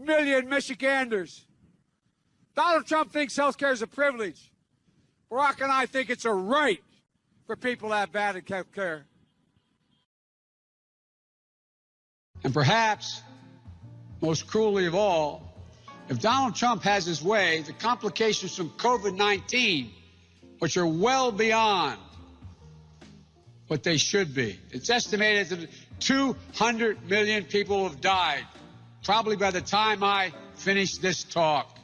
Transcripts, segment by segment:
million Michiganders. Donald Trump thinks health care is a privilege. Barack and I think it's a right for people to have bad health care. And perhaps, most cruelly of all, if Donald Trump has his way, the complications from COVID-19, which are well beyond what they should be. It's estimated that 200 million people have died, probably by the time I finish this talk.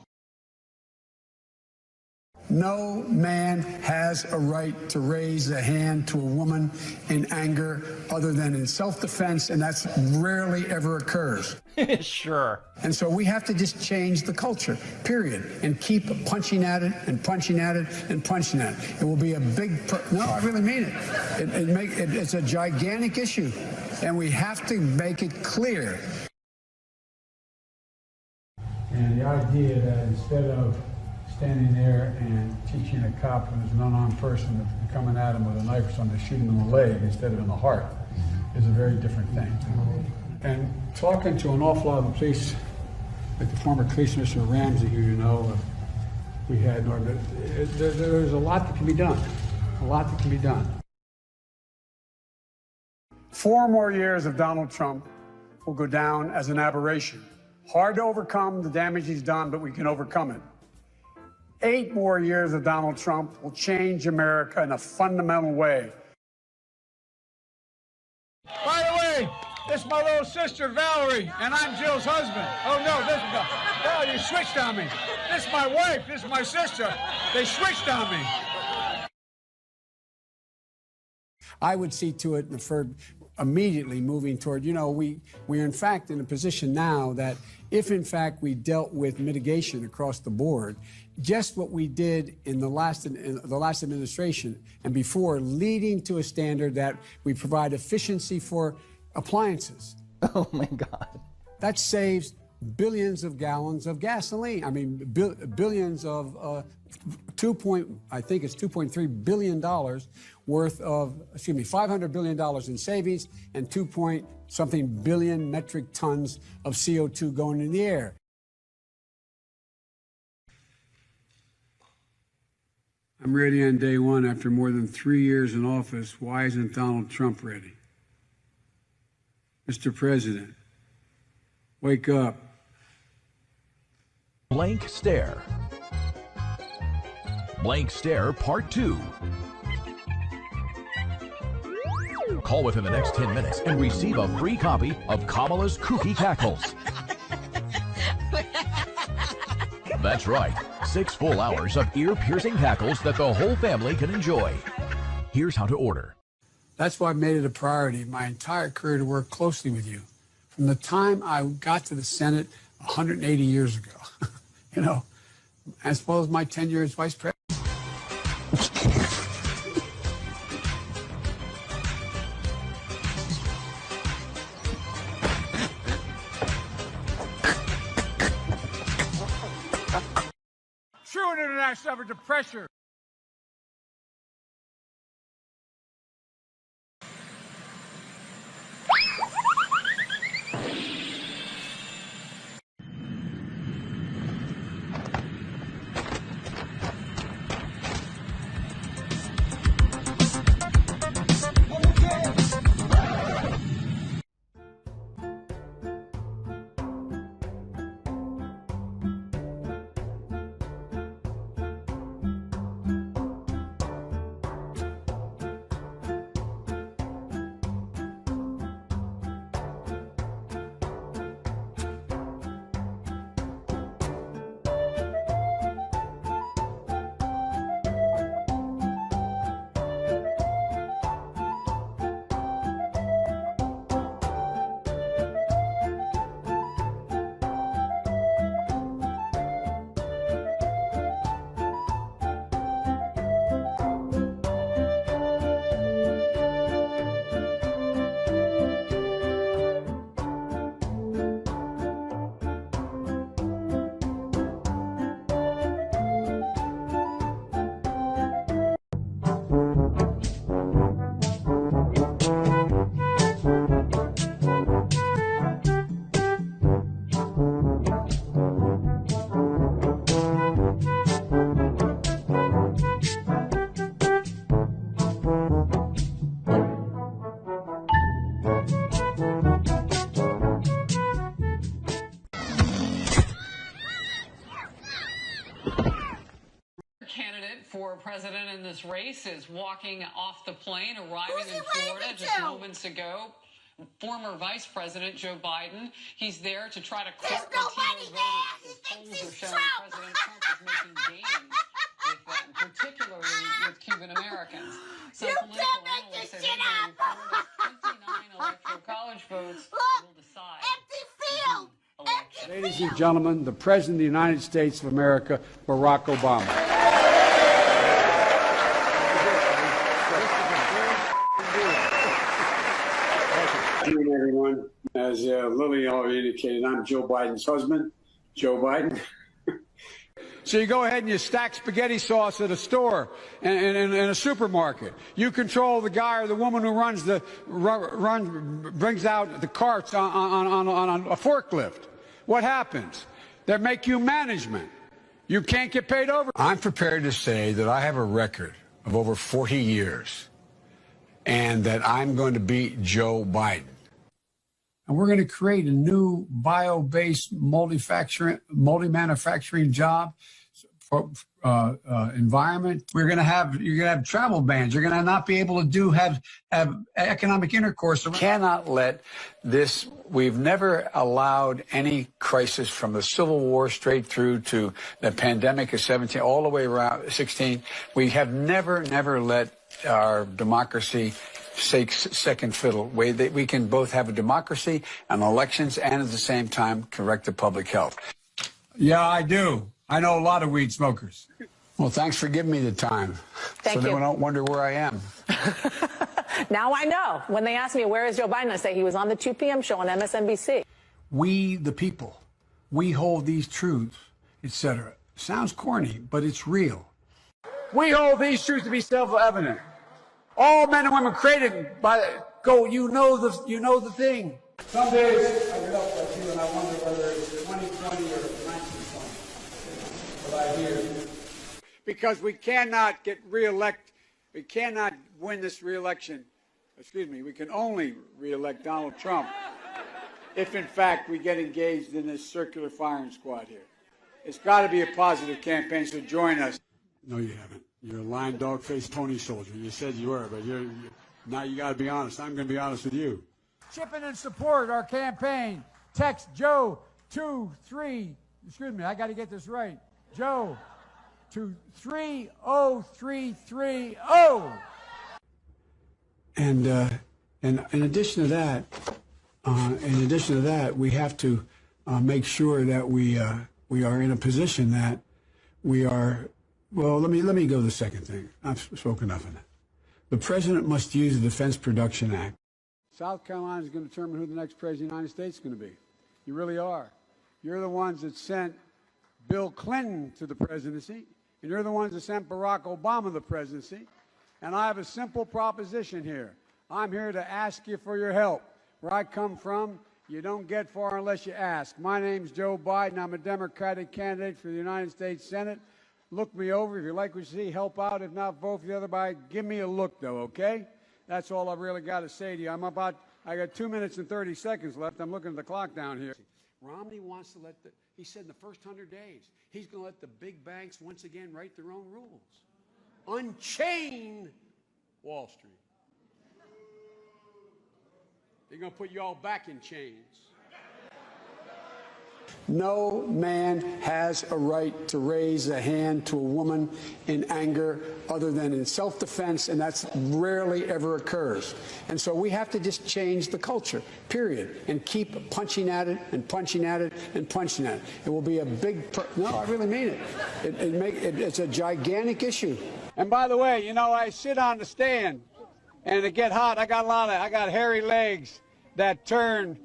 No man has a right to raise a hand to a woman in anger other than in self-defense, and that's rarely ever occurs. Sure. And so we have to just change the culture, period, and keep punching at it and punching at it and punching at it. It will be a big, no, I really mean it. It's a gigantic issue, and we have to make it clear. And the idea that instead of standing there and teaching a cop who's an unarmed person to coming at him with a knife or something to shoot him in the leg instead of in the heart is a very different thing. And talking to an awful lot of the police, like the former police commissioner Ramsey, who you know, we had, there's a lot that can be done. A lot that can be done. 4 more years of Donald Trump will go down as an aberration. Hard to overcome the damage he's done, but we can overcome it. 8 more years of Donald Trump will change America in a fundamental way. By the way, this is my little sister, Valerie, and I'm Jill's husband. Oh, no, this is Valerie, you switched on me. This is my wife, this is my sister. They switched on me. I would see to it for immediately moving toward, we're in fact in a position now that if in fact we dealt with mitigation across the board, just what we did in the last administration and before, leading to a standard that we provide efficiency for appliances. Oh my God. That saves billions of gallons of gasoline. I mean, billions of I think it's $2.3 billion worth of, $500 billion in savings and 2-point-something billion metric tons of CO2 going in the air. I'm ready on day one after more than 3 years in office. Why isn't Donald Trump ready? Mr. President, wake up. Blank Stare. Blank Stare Part 2. Call within the next 10 minutes and receive a free copy of Kamala's Kooky Cackles. That's right, 6 full hours of ear-piercing cackles that the whole family can enjoy. Here's how to order. That's why I've made it a priority my entire career to work closely with you. From the time I got to the Senate 180 years ago, as well as my tenure as vice president. True international effort to pressure. president in this race is walking off the plane, arriving in Florida just moments ago. Former Vice President Joe Biden. He's there to try to court Latino voters. Polls are showing President Trump is making gains with them, particularly with Cuban Americans. Some political analysts say that Florida's 29 electoral college votes will decide. Ladies and gentlemen, the President of the United States of America, Barack Obama. Good evening, everyone. As Lily already indicated, I'm Joe Biden's husband, Joe Biden. So you go ahead and you stack spaghetti sauce at a store and in a supermarket. You control the guy or the woman who brings out the carts on a forklift. What happens? They make you management. You can't get paid over. I'm prepared to say that I have a record of over 40 years and that I'm going to beat Joe Biden. And we're going to create a new bio-based multi-manufacturing job environment. You're going to have travel bans. You're going to not be able to have economic intercourse. We cannot let this. We've never allowed any crisis from the Civil War straight through to the pandemic of 17, all the way around 16. We have never let our democracy take second fiddle. We can both have a democracy and elections and at the same time correct the public health. Yeah, I do. I know a lot of weed smokers. Well, thanks for giving me the time. Thank you. So they don't wonder where I am. Now I know. When they ask me, where is Joe Biden, I say he was on the 2 p.m. show on MSNBC. We, the people, we hold these truths, etc. Sounds corny, but it's real. We hold these truths to be self-evident. All men and women created by you know the thing. Some days I get up like you and I wonder whether it's 2020 or 1920. What I hear. Because we cannot get reelect. We cannot win this reelection. Excuse me. We can only reelect Donald Trump if, in fact, we get engaged in this circular firing squad here. It's got to be a positive campaign. So join us. No, you haven't. You're a lying, dog-faced pony soldier. You said you were, but now you got to be honest. I'm going to be honest with you. Chip in and support our campaign. Text Joe 23. Excuse me, I got to get this right. Joe to 30330. And in addition to that, we have to make sure that we are in a position that we are. Well, let me go to the second thing. I've spoken enough of that. The president must use the Defense Production Act. South Carolina is going to determine who the next president of the United States is going to be. You really are. You're the ones that sent Bill Clinton to the presidency, and you're the ones that sent Barack Obama to the presidency. And I have a simple proposition here. I'm here to ask you for your help. Where I come from, you don't get far unless you ask. My name's Joe Biden. I'm a Democratic candidate for the United States Senate. Look me over. If you like what you see, help out. If not, vote for the other guy. Give me a look, though, okay? That's all I've really got to say to you. I got 2 minutes and 30 seconds left. I'm looking at the clock down here. Romney wants to he said in the first 100 days, he's going to let the big banks once again write their own rules. Unchain Wall Street. They're going to put you all back in chains. No man has a right to raise a hand to a woman in anger other than in self-defense, and that's rarely ever occurs. And so we have to just change the culture, period, and keep punching at it and punching at it and punching at it. It will be a big, no, I really mean it. It's a gigantic issue. And by the way, I sit on the stand and it get hot. I got hairy legs that turn,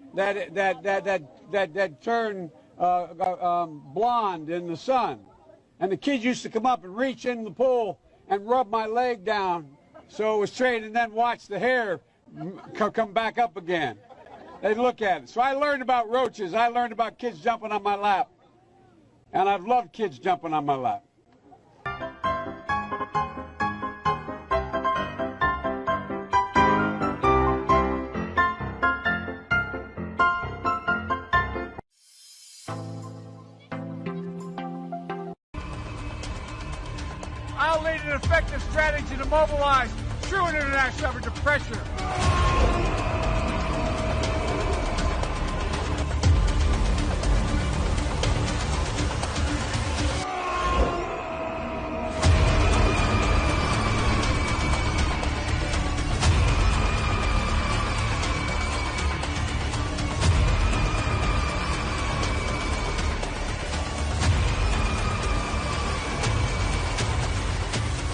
blonde in the sun. And the kids used to come up and reach in the pool and rub my leg down so it was straight and then watch the hair come back up again. They'd look at it. So I learned about roaches. I learned about kids jumping on my lap. And I've loved kids jumping on my lap. now lead an effective strategy to mobilize true international effort to pressure.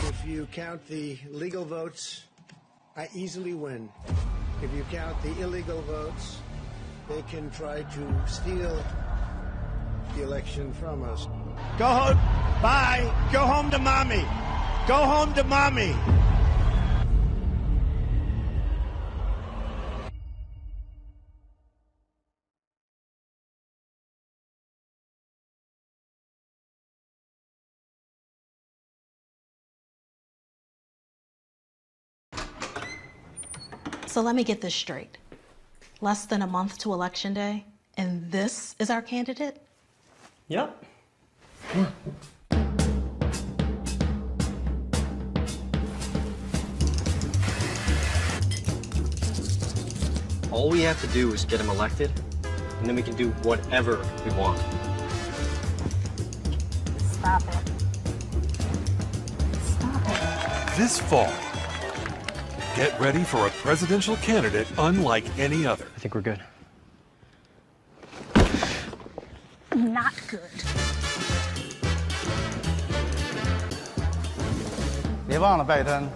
If you count the legal votes, I easily win. If you count the illegal votes, they can try to steal the election from us. Go home. Bye. Go home to mommy. Go home to mommy. So let me get this straight. Less than a month to Election Day, and this is our candidate? Yep. All we have to do is get him elected, and then we can do whatever we want. Stop it. Stop it. This fall, get ready for a presidential candidate unlike any other. I think we're good. Not good. 别忘了拜登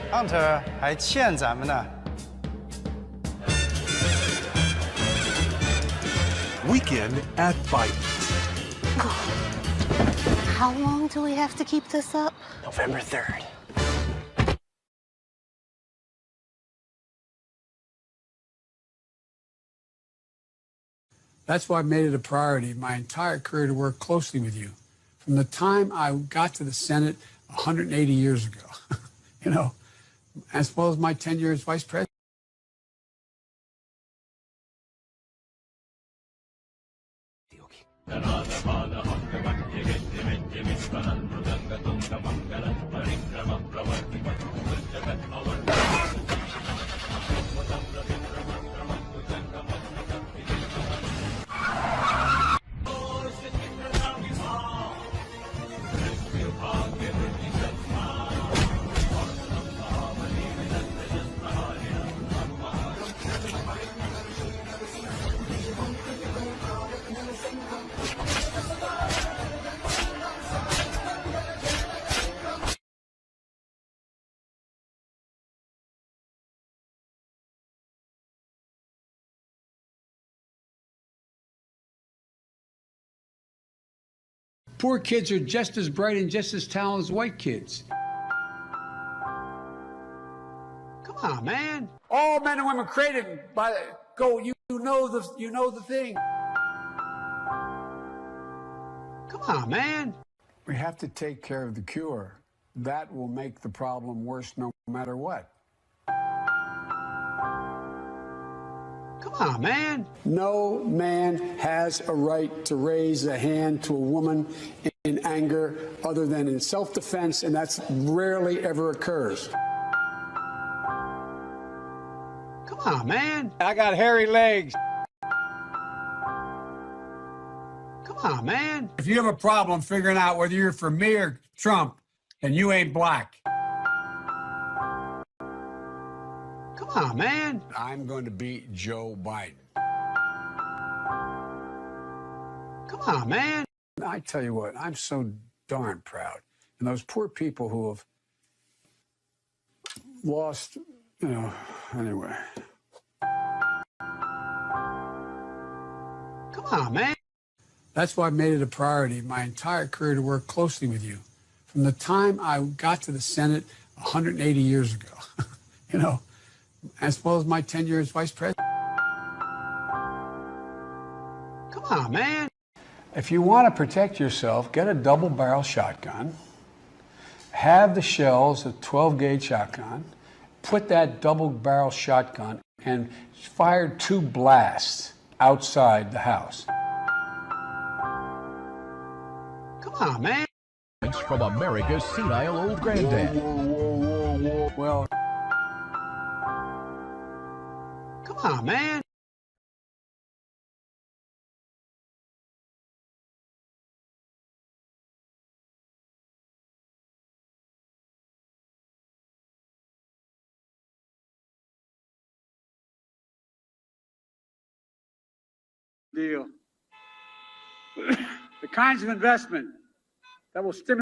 ，Hunter 还欠咱们呢。 Weekend at Biden. How long do we have to keep this up? November 3rd. That's why I've made it a priority my entire career to work closely with you. From the time I got to the Senate 180 years ago, you know, as well as my tenure as vice president. Poor kids are just as bright and just as talented as white kids. Come on, man. All men and women created by you know the thing. Come on, man. We have to take care of the cure. That will make the problem worse no matter what. Come on, man. No man has a right to raise a hand to a woman in anger other than in self-defense, and that's rarely ever occurs. Come on, man. I got hairy legs. Come on, man. If you have a problem figuring out whether you're for me or Trump, then you ain't black. Come on, man. I'm going to beat Joe Biden. Come on, man. I tell you what, I'm so darn proud. And those poor people who have lost, you know, anyway. Come on, man. That's why I've made it a priority my entire career to work closely with you. From the time I got to the Senate 180 years ago, you know, as well as my tenure as vice president. Come on, man. If you want to protect yourself, get a double-barrel shotgun, have the shells, a 12-gauge shotgun, put that double-barrel shotgun and fire 2 blasts outside the house. Come on, man. from America's senile old granddad. Well, Come on, man. Deal. The kinds of investment that will stimulate